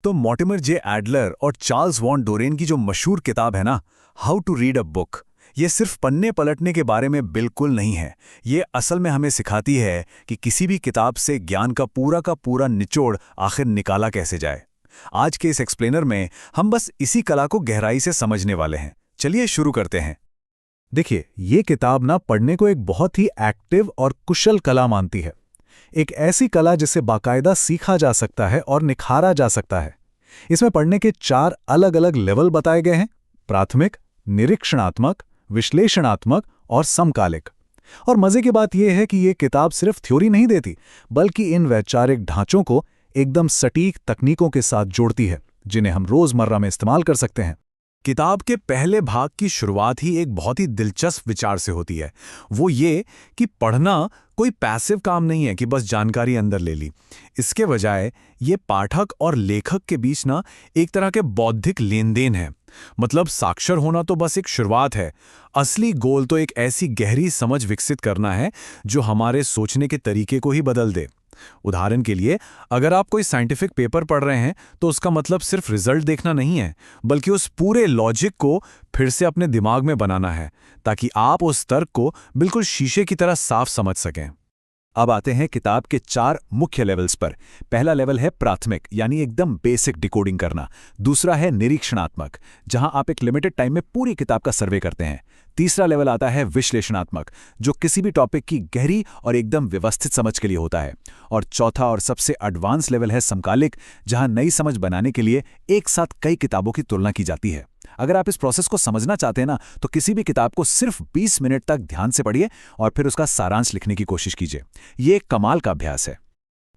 तो Mortimer J Adler और Charles Van Doren की जो मशहूर किताब है ना, how to read a book, ये सिर्फ पन्ने पलटने के बारे में बिल्कुल नहीं है। ये असल में हमें सिखाती है कि किसी भी किताब से ज्ञान का पूरा निचोड़ आखिर निकाला कैसे जाए। आज के इस एक्सप्लेनर में हम बस इसी कला को गहराई से समझने वाले हैं। चलिए शुरू करते हैं। देखिए, ये किताब ना पढ़ने को एक बहुत ही एक्टिव और कुशल कला मानती है। एक ऐसी कला जिसे बाकायदा सीखा जा सकता है और निखारा जा सकता है। इसमें पढ़ने के 4 अलग अलग लेवल बताए गए हैं: प्राथमिक, निरीक्षणात्मक, विश्लेषणात्मक और समकालिक। और मजे की बात यह है कि ये किताब सिर्फ थ्योरी नहीं देती, बल्कि इन वैचारिक ढांचों को एकदम सटीक तकनीकों के साथ जोड़ती है, जिन्हें हम रोजमर्रा में इस्तेमाल कर सकते हैं। किताब के पहले भाग की शुरुआत ही एक बहुत ही दिलचस्प विचार से होती है। वो ये कि पढ़ना कोई पैसिव काम नहीं है कि बस जानकारी अंदर ले ली। इसके बजाय ये पाठक और लेखक के बीच ना एक तरह के बौद्धिक लेनदेन है। मतलब साक्षर होना तो बस एक शुरुआत है। असली गोल तो एक ऐसी गहरी समझ विकसित करना है जो हमारे सोचने के तरीके को ही बदल दे। उदाहरण के लिए, अगर आप कोई साइंटिफिक पेपर पढ़ रहे हैं तो उसका मतलब सिर्फ रिजल्ट देखना नहीं है, बल्कि उस पूरे लॉजिक को फिर से अपने दिमाग में बनाना है, ताकि आप उस तर्क को बिल्कुल शीशे की तरह साफ समझ सकें। अब आते हैं किताब के 4 मुख्य लेवल्स पर। पहला लेवल है प्राथमिक, यानी एकदम बेसिक डिकोडिंग करना। दूसरा है निरीक्षणात्मक, जहां आप एक लिमिटेड टाइम में पूरी किताब का सर्वे करते हैं। तीसरा लेवल आता है विश्लेषणात्मक, जो किसी भी टॉपिक की गहरी और एकदम व्यवस्थित समझ के लिए होता है। और चौथा और सबसे एडवांस लेवल है समकालिक, जहां नई समझ बनाने के लिए एक साथ कई किताबों की तुलना की जाती है। अगर आप इस प्रोसेस को समझना चाहते हैं ना, तो किसी भी किताब को सिर्फ 20 मिनट तक ध्यान से पढ़िए और फिर उसका सारांश लिखने की कोशिश कीजिए। ये एक कमाल का अभ्यास है।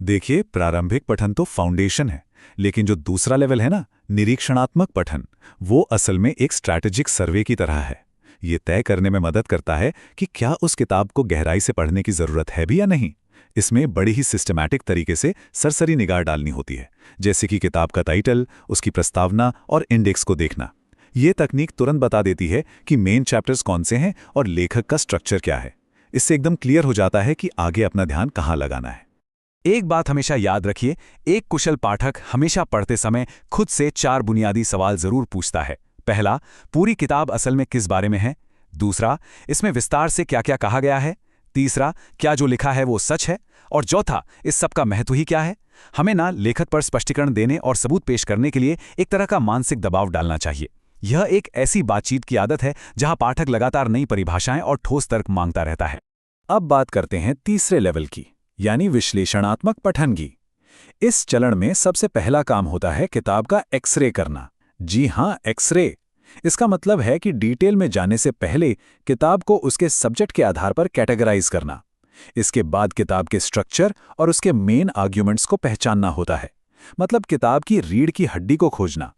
देखिए, प्रारंभिक पठन तो फाउंडेशन है, लेकिन जो दूसरा लेवल है ना, निरीक्षणात्मक पठन, वो असल में एक स्ट्रैटेजिक सर्वे की तरह है। ये तय करने में मदद करता है कि क्या उस किताब को गहराई से पढ़ने की जरूरत है भी या नहीं। इसमें बड़ी ही सिस्टमैटिक तरीके से सरसरी निगाह डालनी होती है, जैसे कि किताब का टाइटल, उसकी प्रस्तावना और इंडेक्स को देखना। ये तकनीक तुरंत बता देती है कि मेन चैप्टर्स कौन से हैं और लेखक का स्ट्रक्चर क्या है। इससे एकदम क्लियर हो जाता है कि आगे अपना ध्यान कहाँ लगाना है। एक बात हमेशा याद रखिए, एक कुशल पाठक हमेशा पढ़ते समय खुद से 4 बुनियादी सवाल जरूर पूछता है। पहला, पूरी किताब असल में किस बारे में है? दूसरा, इसमें विस्तार से क्या क्या कहा गया है? तीसरा, क्या जो लिखा है वो सच है? और चौथा, इस सब का महत्व ही क्या है? हमें ना लेखक पर स्पष्टीकरण देने और सबूत पेश करने के लिए एक तरह का मानसिक दबाव डालना चाहिए। यह एक ऐसी बातचीत की आदत है जहां पाठक लगातार नई परिभाषाएं और ठोस तर्क मांगता रहता है। अब बात करते हैं तीसरे लेवल की, यानी विश्लेषणात्मक पठन की। इस चरण में सबसे पहला काम होता है किताब का एक्सरे करना। जी हां, एक्सरे। इसका मतलब है कि डिटेल में जाने से पहले किताब को उसके सब्जेक्ट के आधार पर कैटेगराइज करना। इसके बाद किताब के स्ट्रक्चर और उसके मेन आर्ग्यूमेंट्स को पहचानना होता है। मतलब किताब की रीढ़ की हड्डी को खोजना।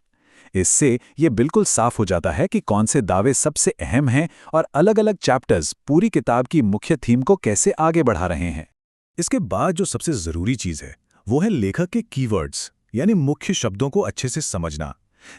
इससे यह बिल्कुल साफ हो जाता है कि कौन से दावे सबसे अहम हैं और अलग-अलग चैप्टर्स पूरी किताब की मुख्य थीम को कैसे आगे बढ़ा रहे हैं। इसके बाद जो सबसे जरूरी चीज है वो है लेखक के कीवर्ड्स, यानी मुख्य शब्दों को अच्छे से समझना।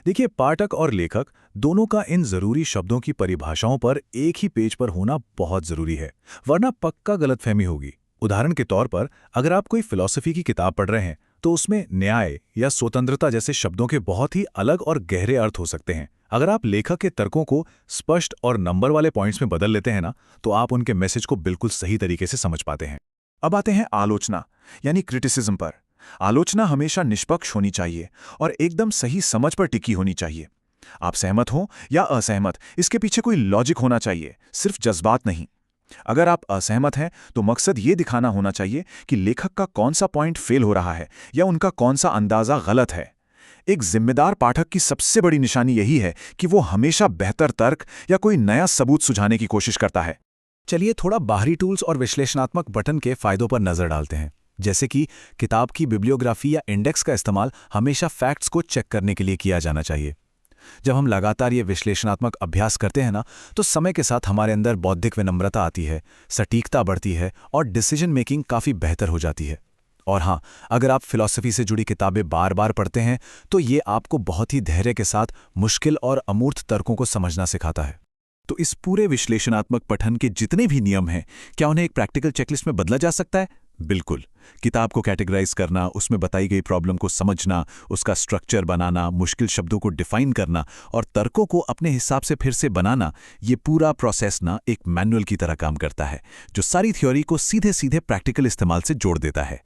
देखिए, पाठक और लेखक दोनों का इन जरूरी शब्दों की परिभाषाओं पर एक ही पेज पर होना बहुत जरूरी है, वरना पक्का गलतफहमी होगी। उदाहरण के तौर पर, अगर आप कोई फिलॉसफी की किताब पढ़ रहे हैं तो उसमें न्याय या स्वतंत्रता जैसे शब्दों के बहुत ही अलग और गहरे अर्थ हो सकते हैं। अगर आप लेखक के तर्कों को स्पष्ट और नंबर वाले पॉइंट्स में बदल लेते हैं ना, तो आप उनके मैसेज को बिल्कुल सही तरीके से समझ पाते हैं। अब आते हैं आलोचना, यानी क्रिटिसिज्म पर। आलोचना हमेशा निष्पक्ष होनी चाहिए और एकदम सही समझ पर टिकी होनी चाहिए। आप सहमत हो या असहमत, इसके पीछे कोई लॉजिक होना चाहिए, सिर्फ जज्बात नहीं। अगर आप असहमत हैं तो मकसद ये दिखाना होना चाहिए कि लेखक का कौन सा पॉइंट फेल हो रहा है या उनका कौन सा अंदाजा गलत है। एक जिम्मेदार पाठक की सबसे बड़ी निशानी यही है कि वो हमेशा बेहतर तर्क या कोई नया सबूत सुझाने की कोशिश करता है। चलिए थोड़ा बाहरी टूल्स और विश्लेषणात्मक पठन के फायदों पर नजर डालते हैं। जैसे कि किताब की बिब्लियोग्राफी या इंडेक्स का इस्तेमाल हमेशा फैक्ट्स को चेक करने के लिए किया जाना चाहिए। जब हम लगातार ये विश्लेषणात्मक अभ्यास करते हैं ना, तो समय के साथ हमारे अंदर बौद्धिक विनम्रता आती है, सटीकता बढ़ती है और डिसीजन मेकिंग काफ़ी बेहतर हो जाती है। और हाँ, अगर आप फिलॉसफी से जुड़ी किताबें बार बार पढ़ते हैं तो ये आपको बहुत ही धैर्य के साथ मुश्किल और अमूर्त तर्कों को समझना सिखाता है। तो इस पूरे विश्लेषणात्मक पठन के जितने भी नियम हैं, क्या उन्हें एक प्रैक्टिकल चेकलिस्ट में बदला जा सकता है? बिल्कुल। किताब को कैटेगराइज करना, उसमें बताई गई प्रॉब्लम को समझना, उसका स्ट्रक्चर बनाना, मुश्किल शब्दों को डिफाइन करना और तर्कों को अपने हिसाब से फिर से बनाना, ये पूरा प्रोसेस ना एक मैनुअल की तरह काम करता है, जो सारी थ्योरी को सीधे सीधे प्रैक्टिकल इस्तेमाल से जोड़ देता है।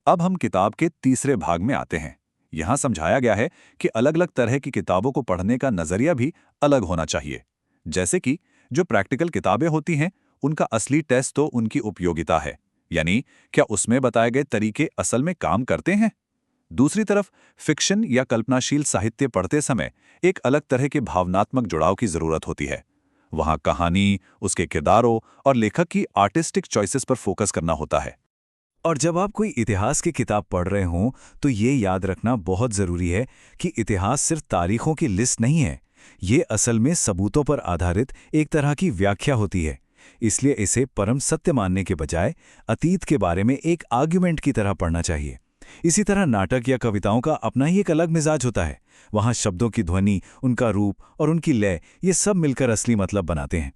अब हम किताब के तीसरे भाग में आते हैं। यहाँ समझाया गया है कि अलग-अलग तरह की किताबों को पढ़ने का नजरिया भी अलग होना चाहिए। जैसे कि जो प्रैक्टिकल किताबें होती हैं, उनका असली टेस्ट तो उनकी उपयोगिता है, यानी क्या उसमें बताए गए तरीके असल में काम करते हैं। दूसरी तरफ फिक्शन या कल्पनाशील साहित्य पढ़ते समय एक अलग तरह के भावनात्मक जुड़ाव की जरूरत होती है। वहाँ कहानी, उसके किरदारों और लेखक की आर्टिस्टिक चॉइसेस पर फोकस करना होता है। और जब आप कोई इतिहास की किताब पढ़ रहे हों तो ये याद रखना बहुत ज़रूरी है कि इतिहास सिर्फ तारीखों की लिस्ट नहीं है। ये असल में सबूतों पर आधारित एक तरह की व्याख्या होती है। इसलिए इसे परम सत्य मानने के बजाय अतीत के बारे में एक आर्ग्यूमेंट की तरह पढ़ना चाहिए। इसी तरह नाटक या कविताओं का अपना ही एक अलग मिजाज होता है। वहाँ शब्दों की ध्वनि, उनका रूप और उनकी लय, ये सब मिलकर असली मतलब बनाते हैं।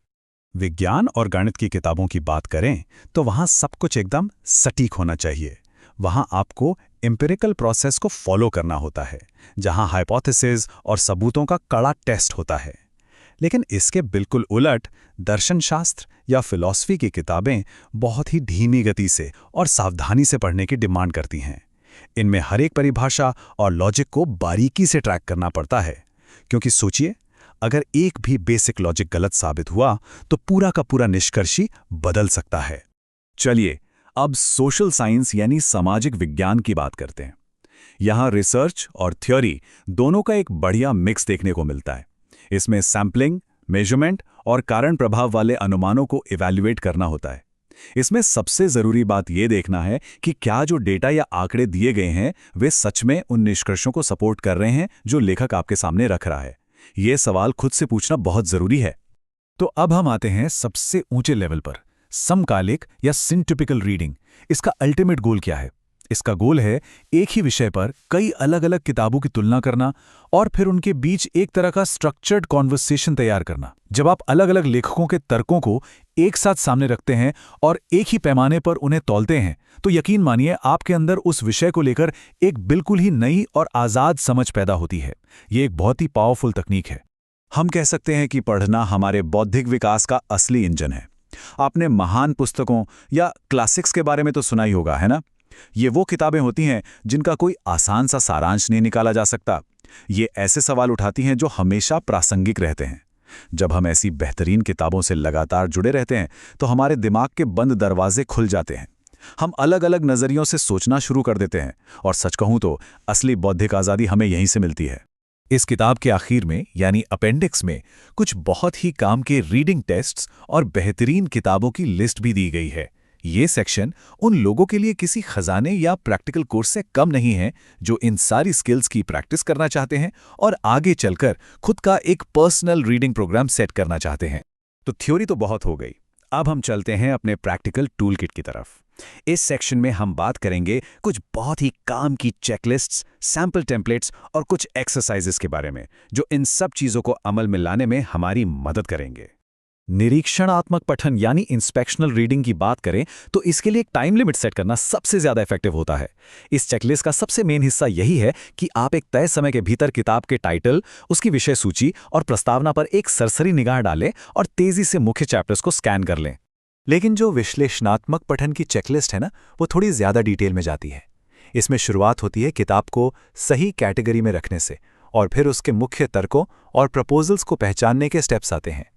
विज्ञान और गणित की किताबों की बात करें तो वहाँ सब कुछ एकदम सटीक होना चाहिए। वहाँ आपको एम्पिरिकल प्रोसेस को फॉलो करना होता है, जहाँ हाइपोथेसिस और सबूतों का कड़ा टेस्ट होता है। लेकिन इसके बिल्कुल उलट दर्शनशास्त्र या फिलॉसफी की किताबें बहुत ही धीमी गति से और सावधानी से पढ़ने की डिमांड करती हैं। इनमें हर एक परिभाषा और लॉजिक को बारीकी से ट्रैक करना पड़ता है, क्योंकि सोचिए, अगर एक भी बेसिक लॉजिक गलत साबित हुआ तो पूरा का पूरा निष्कर्ष ही बदल सकता है। चलिए अब सोशल साइंस यानी सामाजिक विज्ञान की बात करते हैं। यहाँ रिसर्च और थ्योरी दोनों का एक बढ़िया मिक्स देखने को मिलता है। इसमें सैम्पलिंग, मेजरमेंट और कारण प्रभाव वाले अनुमानों को इवैल्यूएट करना होता है। इसमें सबसे जरूरी बात यह देखना है कि क्या जो डेटा या आंकड़े दिए गए हैं वे सच में उन निष्कर्षों को सपोर्ट कर रहे हैं जो लेखक आपके सामने रख रहा है। ये सवाल खुद से पूछना बहुत जरूरी है। तो अब हम आते हैं सबसे ऊंचे लेवल पर, समकालिक या सिंटिपिकल रीडिंग। इसका अल्टीमेट गोल क्या है? इसका गोल है एक ही विषय पर कई अलग अलग किताबों की तुलना करना और फिर उनके बीच एक तरह का स्ट्रक्चर्ड कॉन्वर्सेशन तैयार करना। जब आप अलग अलग लेखकों के तर्कों को एक साथ सामने रखते हैं और एक ही पैमाने पर उन्हें तौलते हैं, तो यकीन मानिए आपके अंदर उस विषय को लेकर एक बिल्कुल ही नई और आज़ाद समझ पैदा होती है। ये एक बहुत ही पावरफुल तकनीक है। हम कह सकते हैं कि पढ़ना हमारे बौद्धिक विकास का असली इंजन है। आपने महान पुस्तकों या क्लासिक्स के बारे में तो सुना ही होगा, है ना? ये वो किताबें होती हैं जिनका कोई आसान सा सारांश नहीं निकाला जा सकता। ये ऐसे सवाल उठाती हैं जो हमेशा प्रासंगिक रहते हैं। जब हम ऐसी बेहतरीन किताबों से लगातार जुड़े रहते हैं तो हमारे दिमाग के बंद दरवाजे खुल जाते हैं। हम अलग अलग नज़रियों से सोचना शुरू कर देते हैं और सच कहूं तो असली बौद्धिक आज़ादी हमें यहीं से मिलती है। इस किताब के आखिर में यानी अपेंडिक्स में कुछ बहुत ही काम के रीडिंग टेस्ट्स और बेहतरीन किताबों की लिस्ट भी दी गई है। ये सेक्शन उन लोगों के लिए किसी खजाने या प्रैक्टिकल कोर्स से कम नहीं है जो इन सारी स्किल्स की प्रैक्टिस करना चाहते हैं और आगे चलकर खुद का एक पर्सनल रीडिंग प्रोग्राम सेट करना चाहते हैं। तो थ्योरी तो बहुत हो गई, अब हम चलते हैं अपने प्रैक्टिकल टूल किट की तरफ। इस सेक्शन में हम बात करेंगे कुछ बहुत ही काम की चेकलिस्ट्स, सैम्पल टेम्पलेट्स और कुछ एक्सरसाइजेस के बारे में, जो इन सब चीज़ों को अमल में लाने में हमारी मदद करेंगे। निरीक्षणात्मक पठन यानी इंस्पेक्शनल रीडिंग की बात करें तो इसके लिए एक टाइम लिमिट सेट करना सबसे ज्यादा इफेक्टिव होता है। इस चेकलिस्ट का सबसे मेन हिस्सा यही है कि आप एक तय समय के भीतर किताब के टाइटल, उसकी विषय सूची और प्रस्तावना पर एक सरसरी निगाह डालें और तेजी से मुख्य चैप्टर्स को स्कैन कर लें। लेकिन जो विश्लेषणात्मक पठन की चेकलिस्ट है ना, वो थोड़ी ज्यादा डिटेल में जाती है। इसमें शुरुआत होती है किताब को सही कैटेगरी में रखने से, और फिर उसके मुख्य तर्कों और प्रपोजल्स को पहचानने के स्टेप्स आते हैं,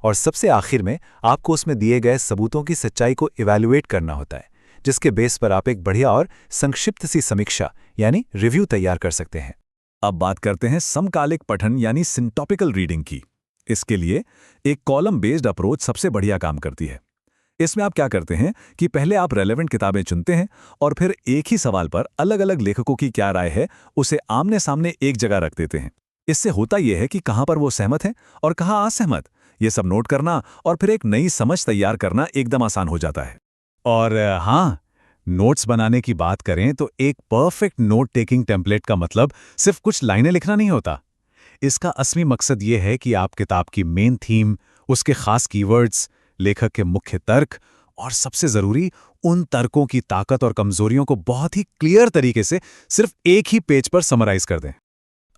और सबसे आखिर में आपको उसमें दिए गए सबूतों की सच्चाई को इवैल्यूएट करना होता है, जिसके बेस पर आप एक बढ़िया और संक्षिप्त सी समीक्षा यानी रिव्यू तैयार कर सकते हैं। अब बात करते हैं समकालिक पठन यानी सिंटॉपिकल रीडिंग की। इसके लिए एक कॉलम बेस्ड अप्रोच सबसे बढ़िया काम करती है। इसमें आप क्या करते हैं कि पहले आप रेलेवेंट किताबें चुनते हैं और फिर एक ही सवाल पर अलग अलग लेखकों की क्या राय है उसे आमने सामने एक जगह रख देते हैं। इससे होता यह है कि कहाँ पर वो सहमत हैं और कहाँ असहमत, ये सब नोट करना और फिर एक नई समझ तैयार करना एकदम आसान हो जाता है। और हाँ, नोट्स बनाने की बात करें तो एक परफेक्ट नोट टेकिंग टेम्पलेट का मतलब सिर्फ कुछ लाइनें लिखना नहीं होता। इसका असली मकसद ये है कि आप किताब की मेन थीम, उसके खास कीवर्ड्स, लेखक के मुख्य तर्क और सबसे जरूरी उन तर्कों की ताकत और कमजोरियों को बहुत ही क्लियर तरीके से सिर्फ एक ही पेज पर समराइज कर दें।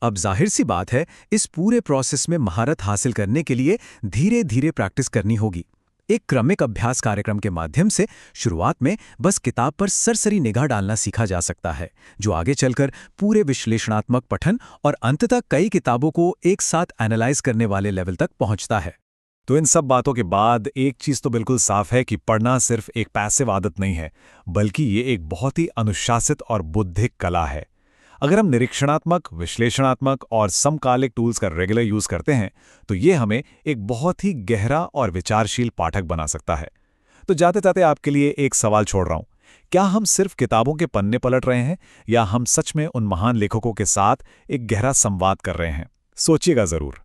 अब जाहिर सी बात है, इस पूरे प्रोसेस में महारत हासिल करने के लिए धीरे धीरे प्रैक्टिस करनी होगी। एक क्रमिक अभ्यास कार्यक्रम के माध्यम से शुरुआत में बस किताब पर सरसरी निगाह डालना सीखा जा सकता है, जो आगे चलकर पूरे विश्लेषणात्मक पठन और अंततः कई किताबों को एक साथ एनालाइज करने वाले लेवल तक पहुंचता है। तो इन सब बातों के बाद एक चीज़ तो बिल्कुल साफ है कि पढ़ना सिर्फ एक पैसिव आदत नहीं है, बल्कि ये एक बहुत ही अनुशासित और बौद्धिक कला है। अगर हम निरीक्षणात्मक, विश्लेषणात्मक और समकालिक टूल्स का रेगुलर यूज़ करते हैं तो ये हमें एक बहुत ही गहरा और विचारशील पाठक बना सकता है। तो जाते जाते आपके लिए एक सवाल छोड़ रहा हूँ, क्या हम सिर्फ किताबों के पन्ने पलट रहे हैं या हम सच में उन महान लेखकों के साथ एक गहरा संवाद कर रहे हैं? सोचिएगा ज़रूर।